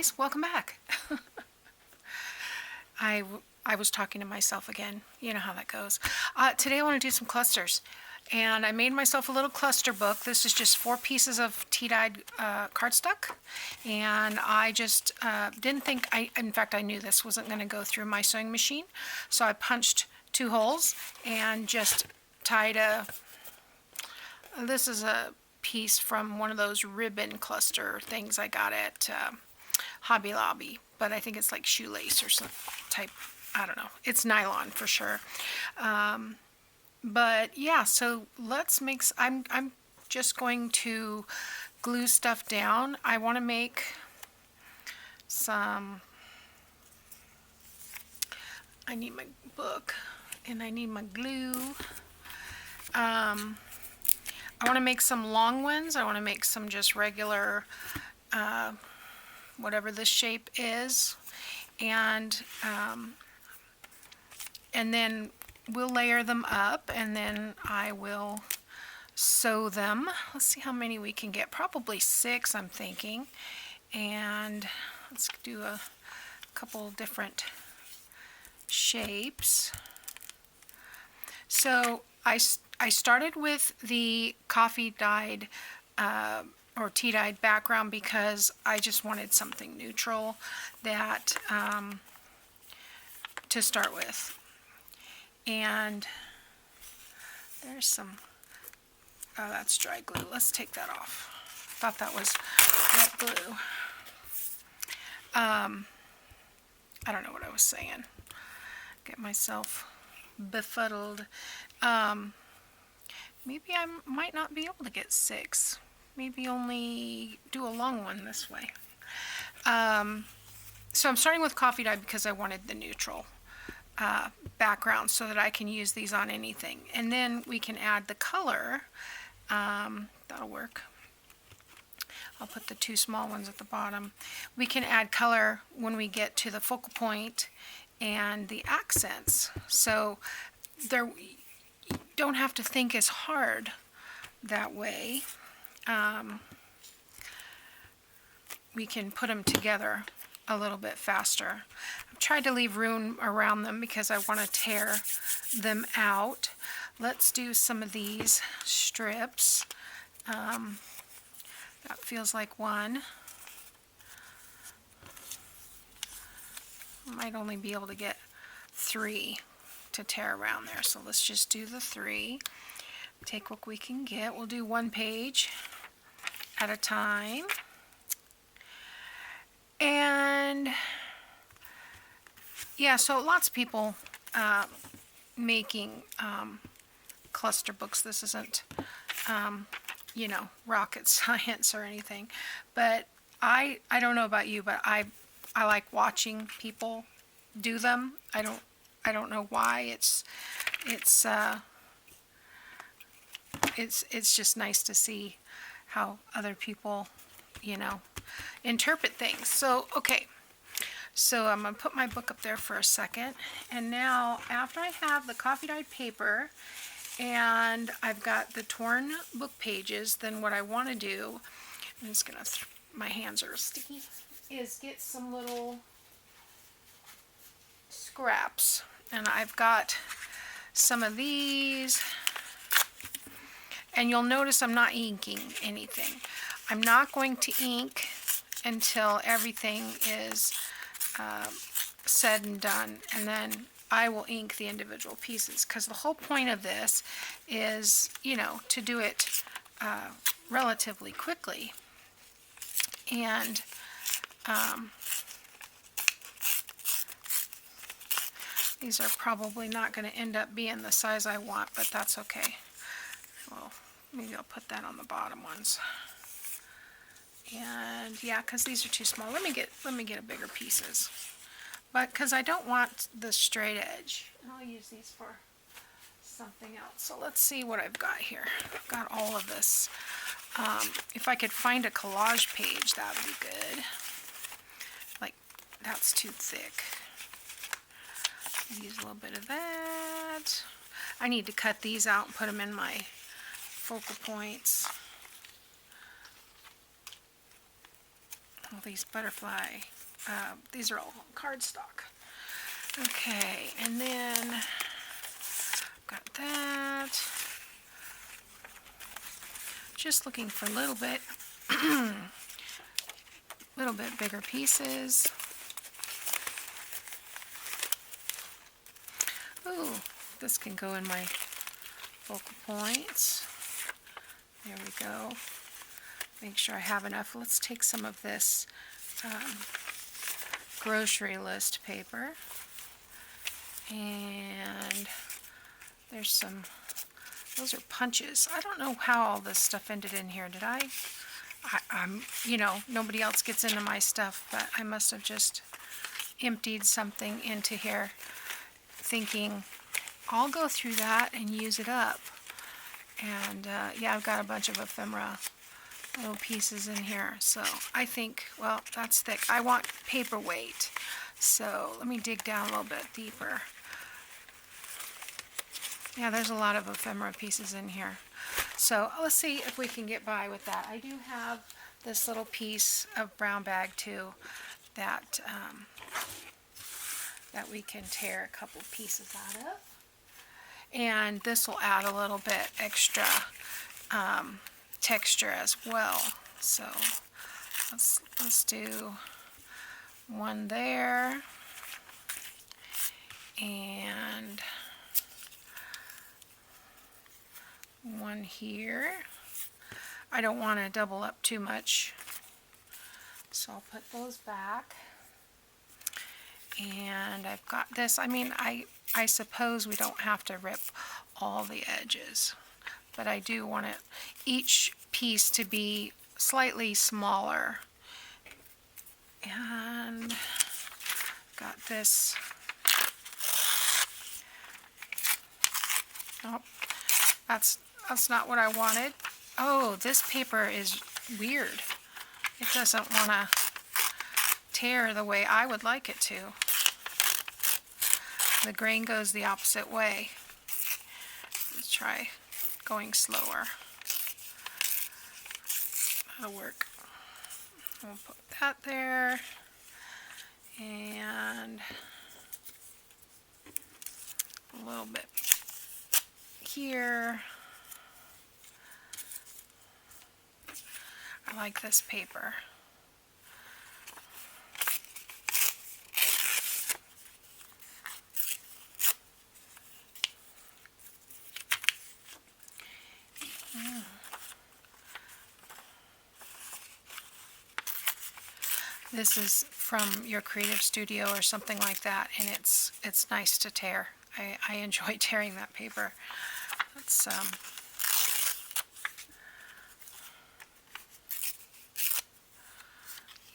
guys, welcome back. I was talking to myself again. You know how that goes. Today I want to do some clusters. And I made myself a little cluster book. This is just 4 pieces of tea-dyed cardstock. And I just didn't think, in fact I knew this wasn't going to go through my sewing machine. So I punched 2 holes and just tied this is a piece from one of those ribbon cluster things I got at Hobby Lobby, but I think it's like shoelace or some type, I don't know. It's nylon for sure. But yeah, so let's make, I'm just going to glue stuff down. I want to make some, I need my book and I need my glue. I want to make some long ones. I want to make some just regular, whatever this shape is, and then we'll layer them up, and then I will sew them. Let's see how many we can get. Probably 6, I'm thinking, and let's do a couple different shapes. So I started with the coffee dyed or tea dyed background because I just wanted something neutral that to start with. And there's some, oh, that's dry glue. Let's take that off. Thought that was wet glue. I don't know what I was saying. Get myself befuddled. Maybe I might not be able to get 6. Maybe only do a long one this way. So I'm starting with coffee dye because I wanted the neutral background so that I can use these on anything. And then we can add the color. That'll work. I'll put the 2 small ones at the bottom. We can add color when we get to the focal point and the accents. So there, you don't have to think as hard that way. We can put them together a little bit faster. I've tried to leave room around them because I want to tear them out. Let's do some of these strips. That feels like one. Might only be able to get 3 to tear around there, so let's just do the 3. Take what we can get. We'll do 1 page at a time. And yeah, so lots of people making cluster books. This isn't you know, rocket science or anything, but I don't know about you, but I like watching people do them. I don't know why. It's just nice to see how other people, you know, interpret things. So okay, so I'm gonna put my book up there for a second, and now after I have the coffee dyed paper and I've got the torn book pages, then what I want to do, I'm just gonna, my hands are sticky, is get some little scraps. And I've got some of these, and you'll notice I'm not inking anything. I'm not going to ink until everything is said and done, and then I will ink the individual pieces, because the whole point of this is, you know, to do it relatively quickly. And these are probably not going to end up being the size I want, but that's okay. Well, maybe I'll put that on the bottom ones. And yeah, because these are too small. Let me get a bigger pieces. But because I don't want the straight edge, and I'll use these for something else. So let's see what I've got here. I've got all of this. If I could find a collage page, that would be good. Like, that's too thick. Use a little bit of that. I need to cut these out and put them in my focal points. all these butterfly, these are all cardstock. Okay, and then got that. Just looking for a little bit bigger pieces. Ooh, this can go in my focal points. There we go. Make sure I have enough. Let's take some of this grocery list paper. And there's some, those are punches. I don't know how all this stuff ended in here. Did I'm, you know, nobody else gets into my stuff, but I must have just emptied something into here thinking I'll go through that and use it up. And yeah, I've got a bunch of ephemera little pieces in here. So I think, well, that's thick. I want paperweight. So let me dig down a little bit deeper. Yeah, there's a lot of ephemera pieces in here. So let's see if we can get by with that. I do have this little piece of brown bag too that that we can tear a couple pieces out of. And this will add a little bit extra texture as well. So let's do one there and one here. I don't want to double up too much, so I'll put those back. And I've got this. I mean, I suppose we don't have to rip all the edges, but I do want it, each piece to be slightly smaller. And got this. Oh, that's not what I wanted. Oh, this paper is weird. It doesn't want to tear the way I would like it to. The grain goes the opposite way. Let's try going slower. That'll work. We'll put that there. And a little bit here. I like this paper. This is from your creative studio or something like that, and it's nice to tear. I enjoy tearing that paper. Let's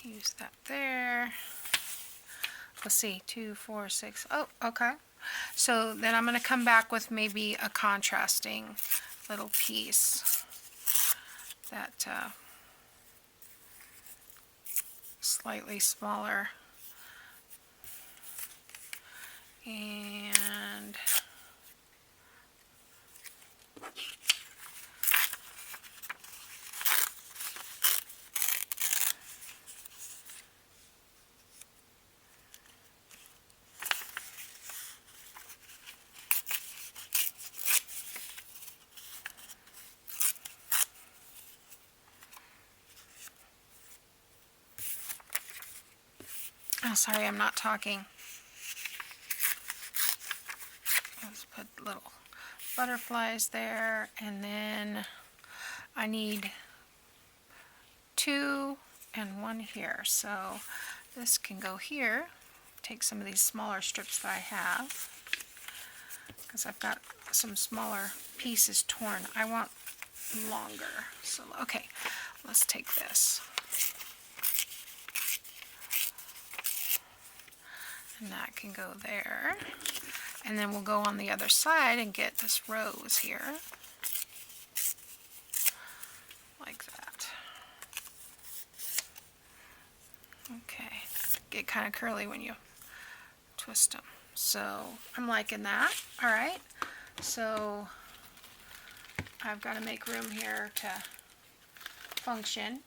use that there. Let's see, 2, 4, 6. Oh, okay. So then I'm going to come back with maybe a contrasting little piece that slightly smaller. And oh, sorry, I'm not talking. Let's put little butterflies there, and then I need 2 and 1 here. So this can go here. Take some of these smaller strips that I have, because I've got some smaller pieces torn. I want longer. So okay, let's take this. And that can go there. And then we'll go on the other side and get this rose here. Like that. Okay. Get kind of curly when you twist them. So I'm liking that. Alright. So I've got to make room here to function.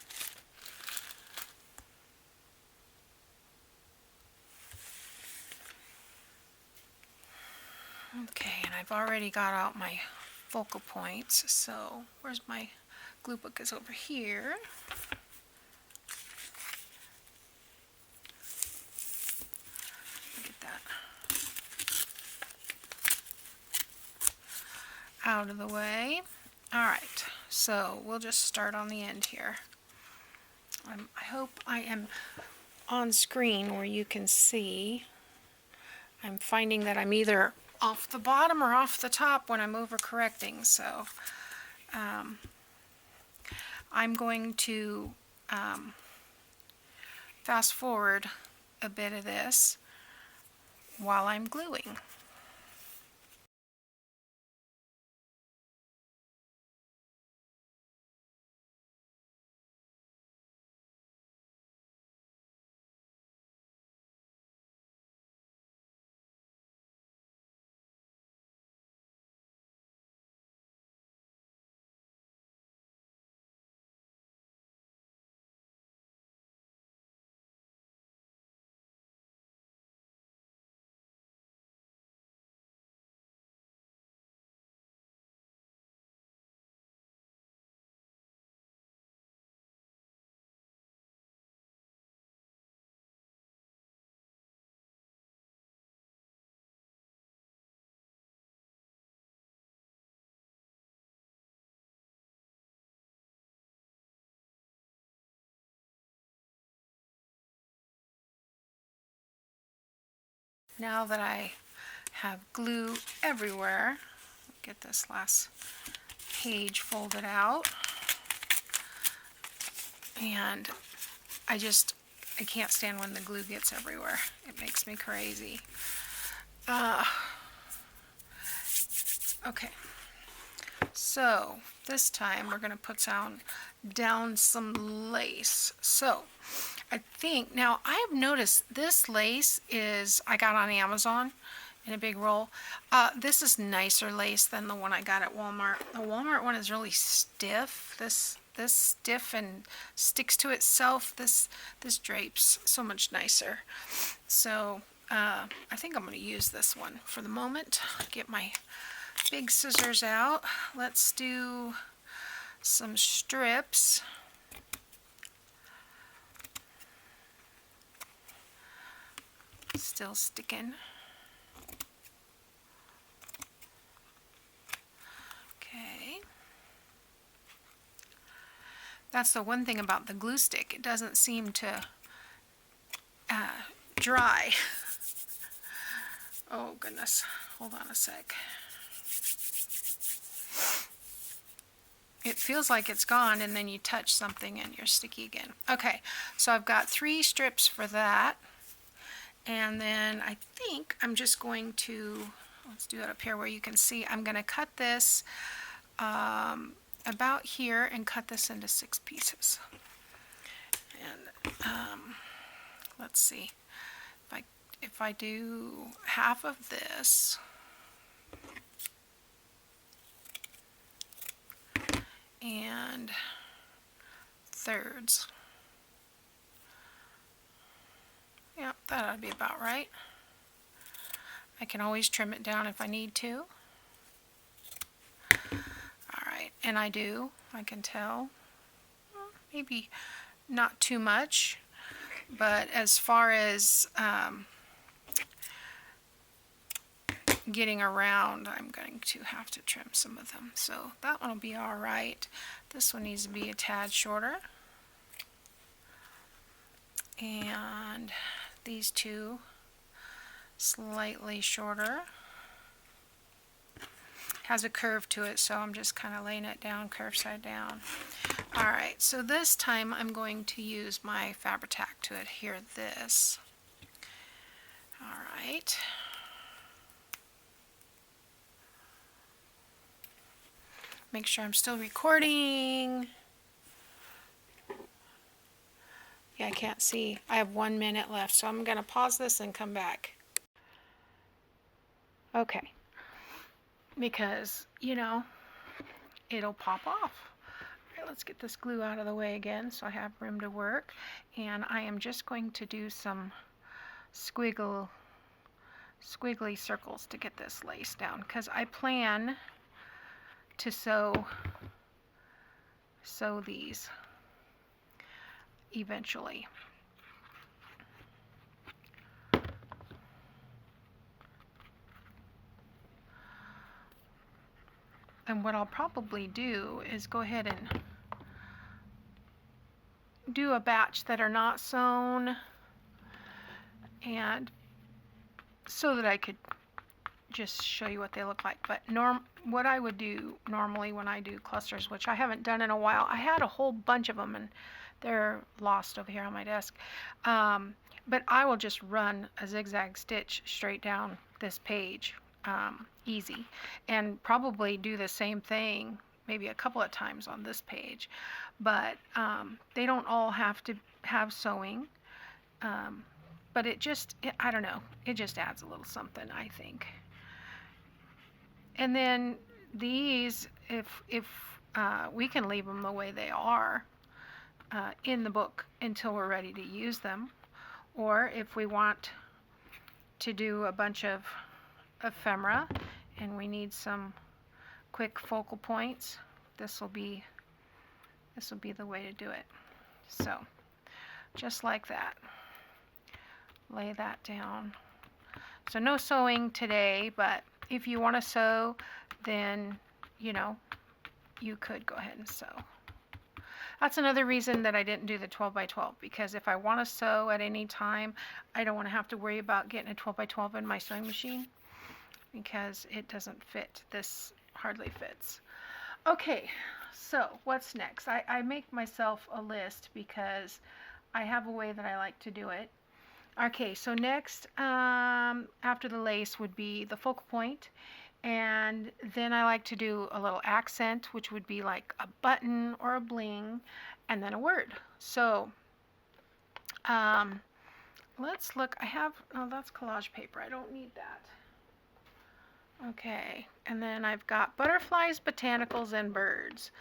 Okay, and I've already got out my focal points, so where's my glue book? Is over here. Get that out of the way. Alright, so we'll just start on the end here. I hope I am on screen where you can see. I'm finding that I'm either off the bottom or off the top when I'm overcorrecting, so I'm going to fast forward a bit of this while I'm gluing. Now that I have glue everywhere, get this last page folded out, and I can't stand when the glue gets everywhere. It makes me crazy. Okay, so this time we're going to put down some lace. So I think, now I have noticed this lace I got on Amazon in a big roll. This is nicer lace than the one I got at Walmart. The Walmart one is really stiff. This stiff and sticks to itself. This drapes so much nicer. So I think I'm going to use this one for the moment. Get my big scissors out. Let's do some strips. Still sticking. Okay. That's the one thing about the glue stick. It doesn't seem to dry. Oh goodness. Hold on a sec. It feels like it's gone, and then you touch something and you're sticky again. Okay, so I've got 3 strips for that. And then I think I'm just going to, let's do it up here where you can see, I'm going to cut this about here and cut this into 6 pieces. And let's see, if I do half of this, and thirds. Yep, that ought to be about right. I can always trim it down if I need to. Alright, and I do. I can tell. Maybe not too much, but as far as getting around, I'm going to have to trim some of them. So that one will be alright. This one needs to be a tad shorter. And these two slightly shorter. Has a curve to it, so I'm just kind of laying it down curve side down. Alright, so this time I'm going to use my Fabri-Tac to adhere this. Alright. Make sure I'm still recording. Yeah, I can't see. I have 1 minute left, so I'm going to pause this and come back. Okay. Because, you know, it'll pop off. All right, let's get this glue out of the way again so I have room to work. And I am just going to do some squiggle squiggly circles to get this lace down, because I plan to sew these eventually. And what I'll probably do is go ahead and do a batch that are not sewn, and so that I could just show you what they look like. But what I would do normally when I do clusters, which I haven't done in a while, I had a whole bunch of them and they're lost over here on my desk. But I will just run a zigzag stitch straight down this page, easy, and probably do the same thing maybe a couple of times on this page. But they don't all have to have sewing. But I don't know, it just adds a little something, I think. And then these, if we can leave them the way they are in the book until we're ready to use them, or if we want to do a bunch of ephemera and we need some quick focal points, this will be the way to do it. So just like that, lay that down. So no sewing today, but if you want to sew, then you could go ahead and sew. That's another reason that I didn't do the 12 by 12, because if I want to sew at any time, I don't want to have to worry about getting a 12 by 12 in my sewing machine, because it doesn't fit. This hardly fits. Okay, so what's next? I make myself a list because I have a way that I like to do it. Okay, so next, after the lace would be the focal point, and then I like to do a little accent, which would be like a button or a bling, and then a word. So let's look. That's collage paper. I don't need that. Okay, and then I've got butterflies, botanicals, and birds.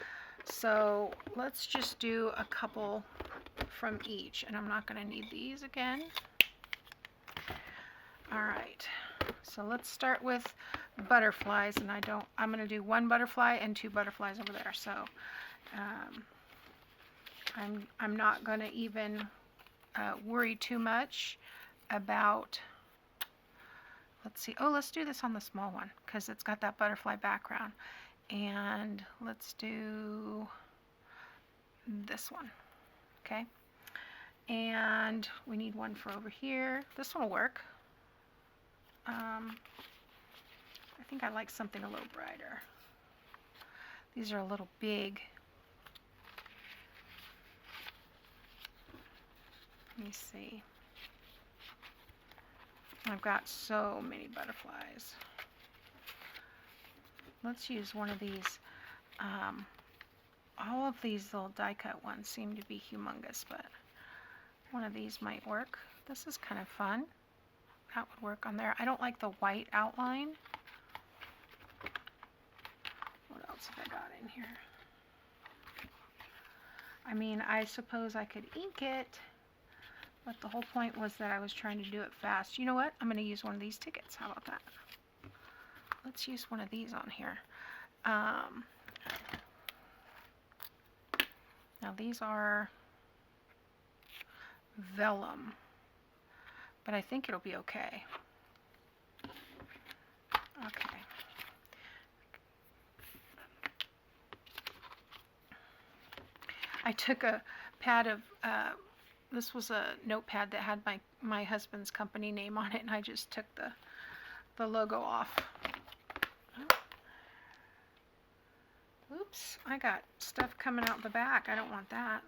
So let's just do a couple from each, and I'm not going to need these again. All right, so let's start with butterflies, and I'm going to do one butterfly and two butterflies over there. So I'm not going to even worry too much about, let's see, let's do this on the small one because it's got that butterfly background. And let's do this one, okay? And we need one for over here. This one will work. I think I like something a little brighter. These are a little big. Let me see. I've got so many butterflies. Let's use one of these. All of these little die cut ones seem to be humongous, but one of these might work. This is kind of fun. That would work on there. I don't like the white outline. What else have I got in here? I mean, I suppose I could ink it, but the whole point was that I was trying to do it fast. You know what? I'm going to use one of these tickets. How about that? Let's use one of these on here. Now these are vellum, but I think it'll be okay. Okay. I took a pad of, this was a notepad that had my husband's company name on it, and I just took the logo off. Oops, I got stuff coming out the back. I don't want that.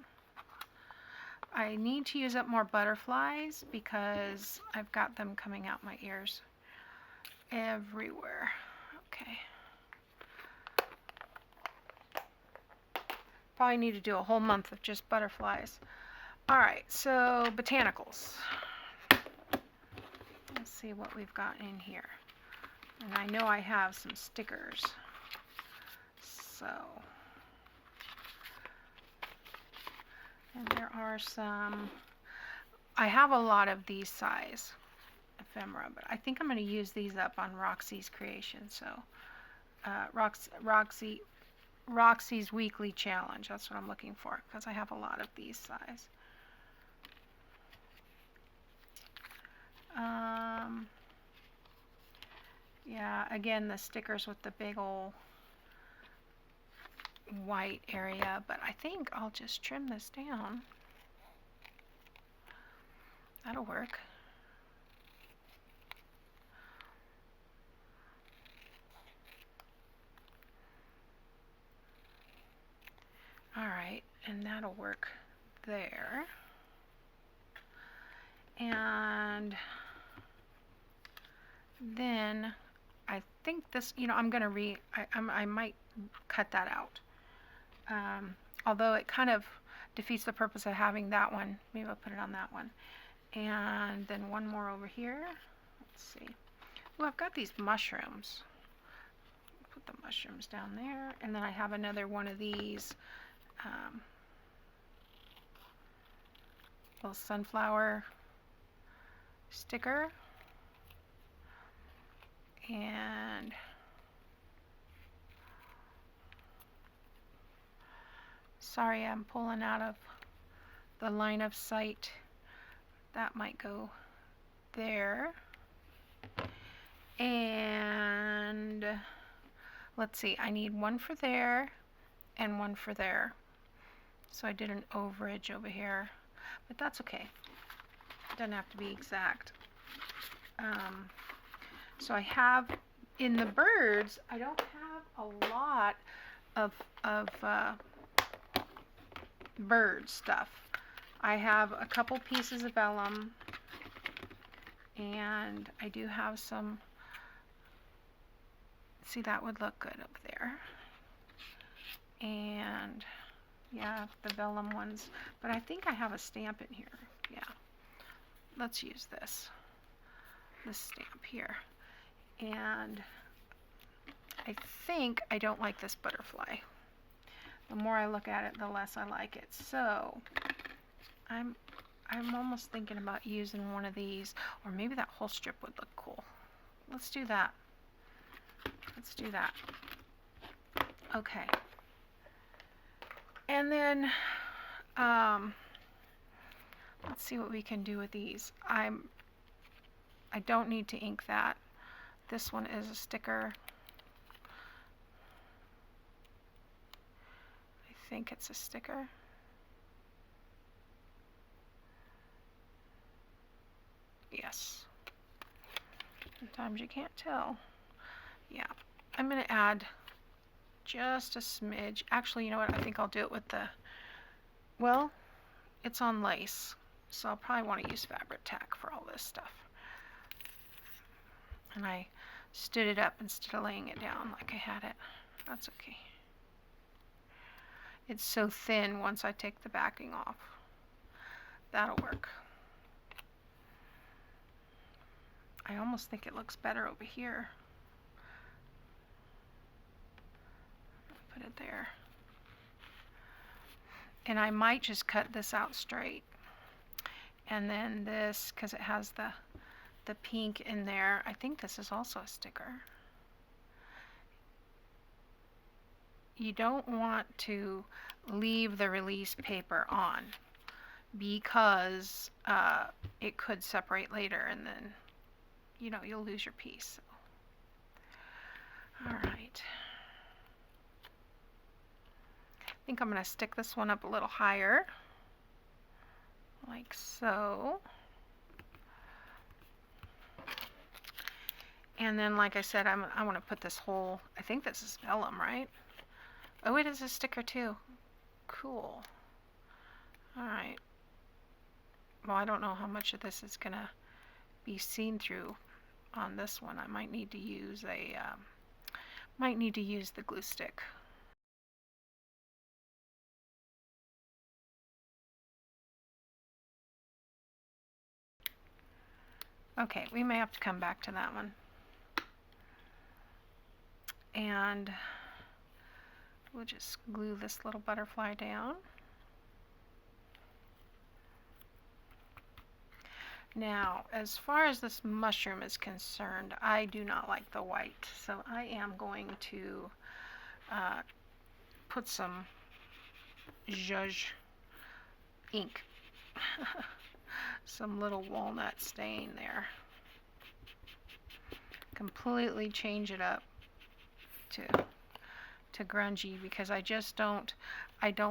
I need to use up more butterflies because I've got them coming out my ears everywhere. Okay. Probably need to do a whole month of just butterflies. Alright, so botanicals. Let's see what we've got in here. And I know I have some stickers. So, and there are some, I have a lot of these size. If ephemera, but I think I'm going to use these up on Roxy's creation. So Roxy's weekly challenge, that's what I'm looking for, because I have a lot of these size. Yeah, again, the stickers with the big old white area, but I think I'll just trim this down. That'll work. All right, and that'll work there. And then I think this, you know, I'm going to I might cut that out. Although it kind of defeats the purpose of having that one. Maybe I'll put it on that one. And then one more over here. Let's see. Well, I've got these mushrooms. Put the mushrooms down there. And then I have another one of these little sunflower sticker. And sorry, I'm pulling out of the line of sight. That might go there. And let's see, I need one for there and one for there. So I did an overage over here, but that's okay. It doesn't have to be exact. So I have, in the birds, I don't have a lot of bird stuff. I have a couple pieces of vellum, and I do have some, see, that would look good up there. And yeah, the vellum ones, but I think I have a stamp in here. Yeah, let's use this stamp here. And I think I don't like this butterfly. The more I look at it, the less I like it. So I'm almost thinking about using one of these, or maybe that whole strip would look cool. Let's do that. Let's do that. Okay. And then let's see what we can do with these. I don't need to ink that. This one is a sticker. I think it's a sticker. Yes. Sometimes you can't tell. Yeah. I'm going to add just a smidge. Actually, you know what? I think I'll do it with the, well, it's on lace, so I'll probably want to use fabric tack for all this stuff. And I stood it up instead of laying it down like I had it. That's okay. It's so thin once I take the backing off. That'll work. I almost think it looks better over here. Put it there. And I might just cut this out straight. And then this, because it has the pink in there, I think this is also a sticker. You don't want to leave the release paper on because it could separate later and then, you know, you'll lose your piece. So. All right. I think I'm going to stick this one up a little higher, like so. And then, like I said, I want to put this whole, I think this is vellum, right? Oh, it is a sticker too. Cool. All right. Well, I don't know how much of this is going to be seen through on this one. I might need to use the glue stick. Okay, we may have to come back to that one. And we'll just glue this little butterfly down. Now, as far as this mushroom is concerned, I do not like the white, so I am going to put some zhuzh ink, some little walnut stain there. Completely change it up to grungy, because I just don't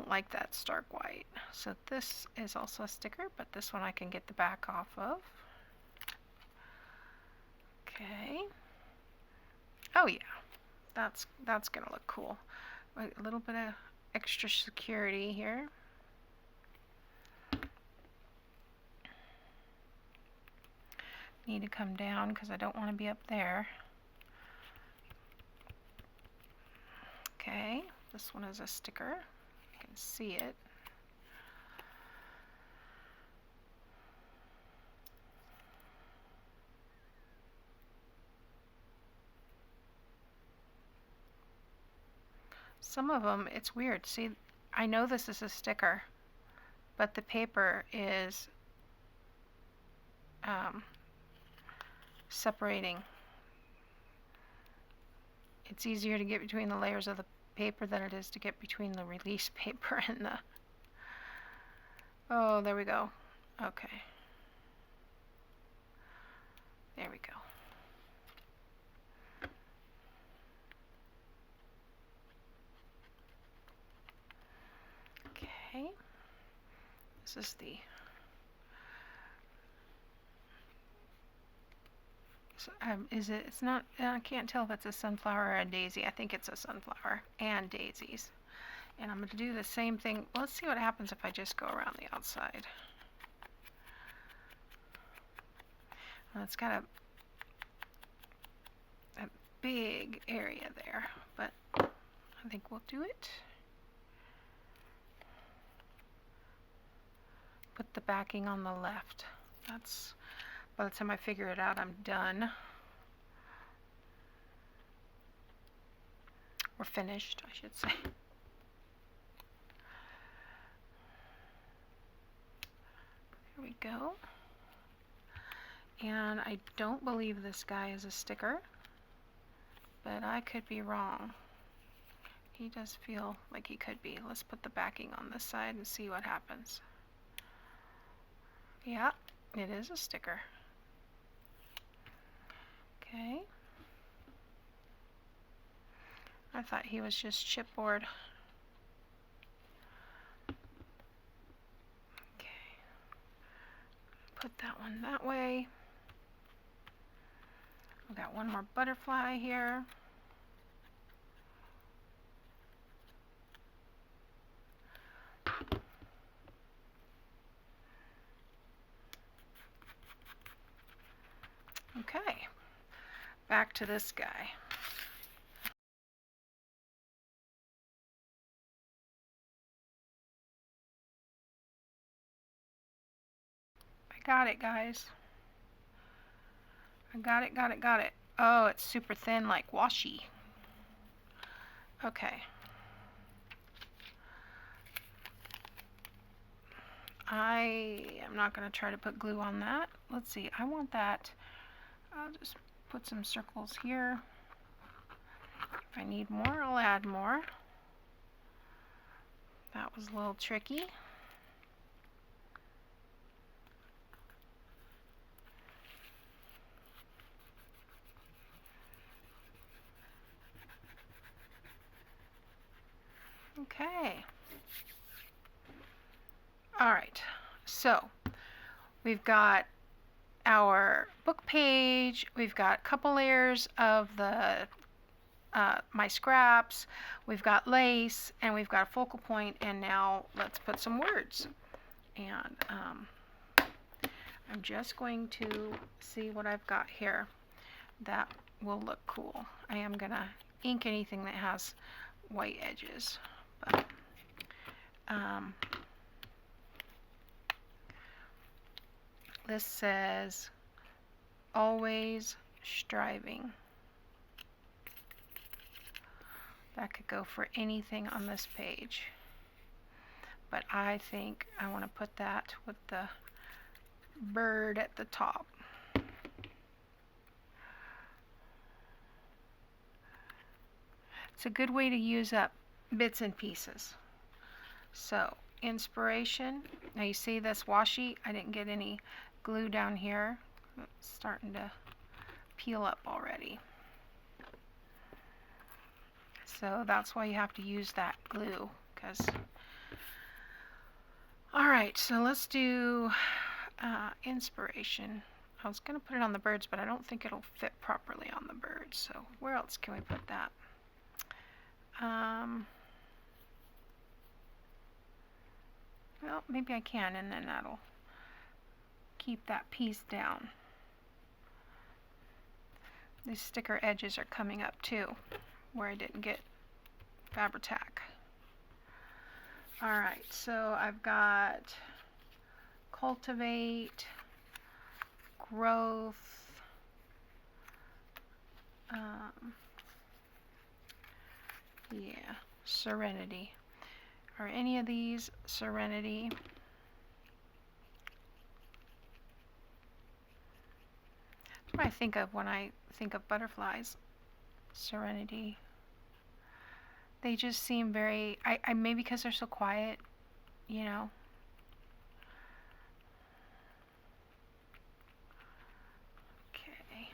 like that stark white. So this is also a sticker, but this one I can get the back off of. Okay. Oh yeah, that's gonna look cool. A little bit of extra security here. Need to come down because I don't want to be up there. Okay, this one is a sticker. You can see it. Some of them, it's weird. See, I know this is a sticker, but the paper is separating. It's easier to get between the layers of the paper than it is to get between the release paper and the... Oh, there we go. Okay. There we go. Okay. This is the... is it? It's not. I can't tell if it's a sunflower or a daisy. I think it's a sunflower and daisies. And I'm going to do the same thing. Let's see what happens if I just go around the outside. Well, it's got a big area there, but I think we'll do it. Put the backing on the left. That's... By the time I figure it out, I'm done. Or finished, I should say. There we go. And I don't believe this guy is a sticker, but I could be wrong. He does feel like he could be. Let's put the backing on this side and see what happens. Yeah, it is a sticker. Okay. I thought he was just chipboard. Okay. Put that one that way. We've got one more butterfly here. Okay. Back to this guy. I got it, guys. I got it. Oh, it's super thin, like washi. Okay. I am not going to try to put glue on that. Let's see. I want that. I'll just put some circles here. If I need more, I'll add more. That was a little tricky. Okay. All right. So we've got our book page. We've got a couple layers of the my scraps. We've got lace, and we've got a focal point. And now let's put some words. And I'm just going to see what I've got here that will look cool. I am gonna ink anything that has white edges, but this says always striving. That could go for anything on this page, but I think I want to put that with the bird at the top. It's a good way to use up bits and pieces. So, inspiration. Now you see this washi? I didn't get any glue down here. It's starting to peel up already. So that's why you have to use that glue. Alright, so let's do inspiration. I was going to put it on the birds, but I don't think it'll fit properly on the birds. So where else can we put that? Well, maybe I can, and then that'll keep that piece down. These sticker edges are coming up too, where I didn't get Fabri-Tac. Alright, so I've got cultivate, growth, yeah, serenity. Are any of these serenity? That's what I think of when I think of butterflies. Serenity. They just seem very, I maybe because they're so quiet, you know. Okay.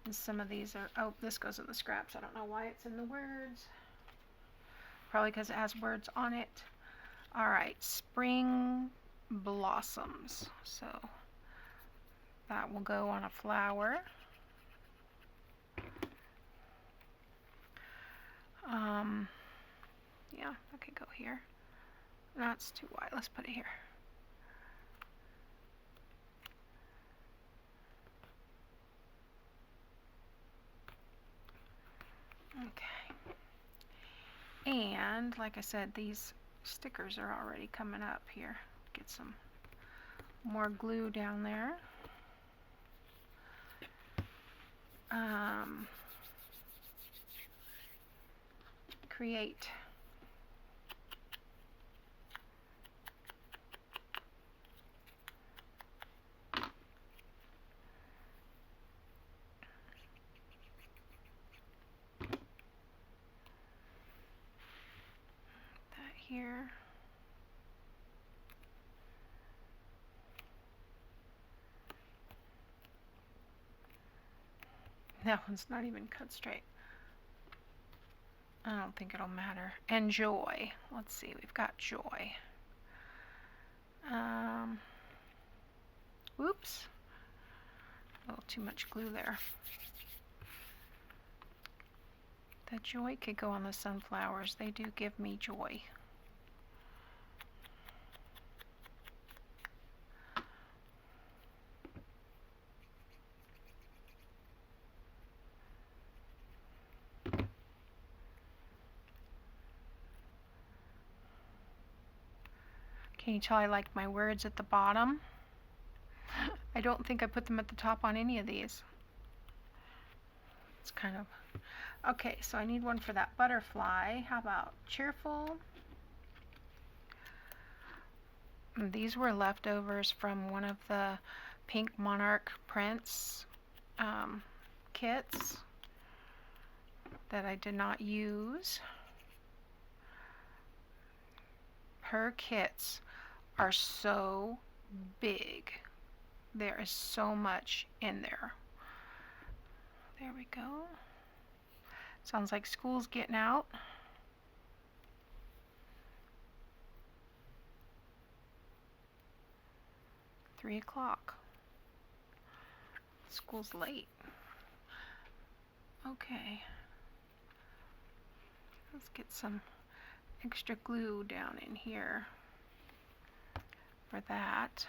And some of these are, oh, this goes in the scraps. I don't know why it's in the words. Probably because it has words on it. Alright, spring blossoms. So that will go on a flower. Yeah, that could go here. That's too wide. Let's put it here. Okay. And like I said, these stickers are already coming up here. Get some more glue down there. Create. That here. That one's not even cut straight. I don't think it'll matter. And joy. Let's see, we've got joy. Whoops. A little too much glue there. The joy could go on the sunflowers. They do give me joy. Can you tell I like my words at the bottom? I don't think I put them at the top on any of these. It's kind of... Okay, so I need one for that butterfly. How about cheerful? These were leftovers from one of the Pink Monarch prints kits that I did not use. Her kits are so big. There is so much in there. There we go. Sounds like school's getting out. Three o'clock. School's late. Okay. Let's get some extra glue down in here for that.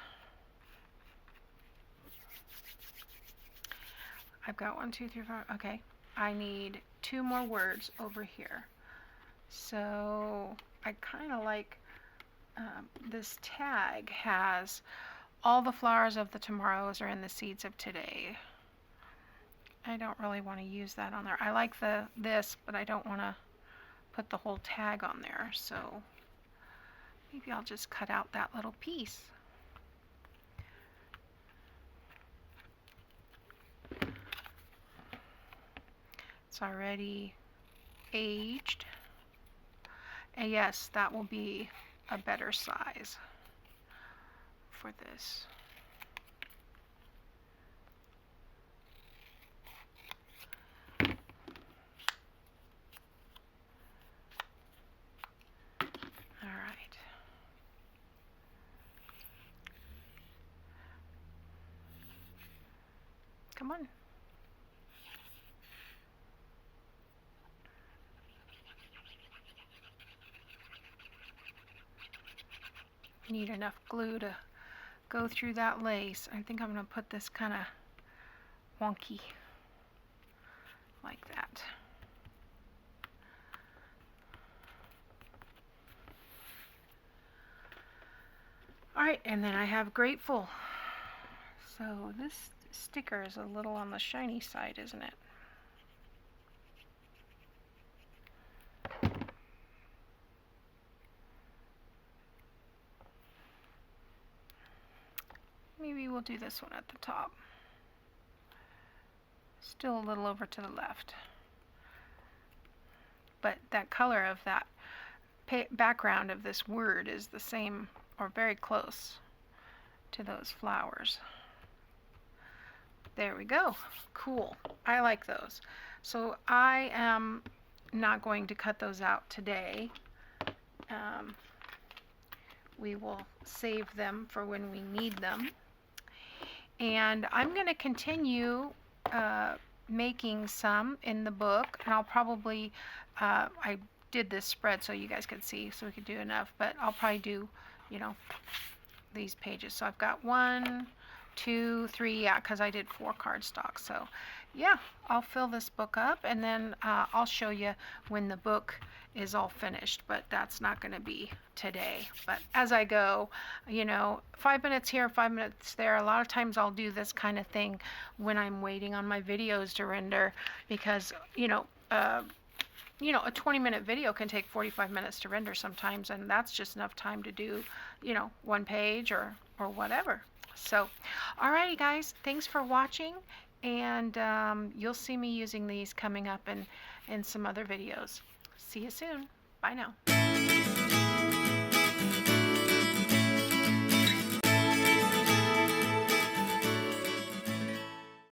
I've got 1, 2, 3, 4. Okay, I need 2 more words over here. So I kind of like this tag has all the flowers of the tomorrows are in the seeds of today. I don't really want to use that on there. I like this, but I don't want to put the whole tag on there. So maybe I'll just cut out that little piece. It's already aged. And yes, that will be a better size for this. All right. Come on. Need enough glue to go through that lace. I think I'm going to put this kind of wonky like that. Alright, and then I have Grateful. So this sticker is a little on the shiny side, isn't it? Maybe we'll do this one at the top. Still a little over to the left. But that color of that background of this word is the same or very close to those flowers. There we go. Cool. I like those. So I am not going to cut those out today. We will save them for when we need them. And I'm going to continue making some in the book, and I'll probably, I did this spread so you guys could see, so we could do enough, but I'll probably do, you know, these pages. So I've got 1, 2, 3, yeah, because I did 4 cardstock. So yeah, I'll fill this book up, and then I'll show you when the book is all finished, but that's not going to be today. But as I go, you know, 5 minutes here, 5 minutes there. A lot of times I'll do this kind of thing when I'm waiting on my videos to render, because you know, a 20-minute video can take 45 minutes to render sometimes, and that's just enough time to do, you know, 1 page or whatever. So, alrighty guys, thanks for watching, and you'll see me using these coming up in some other videos. See you soon. Bye now.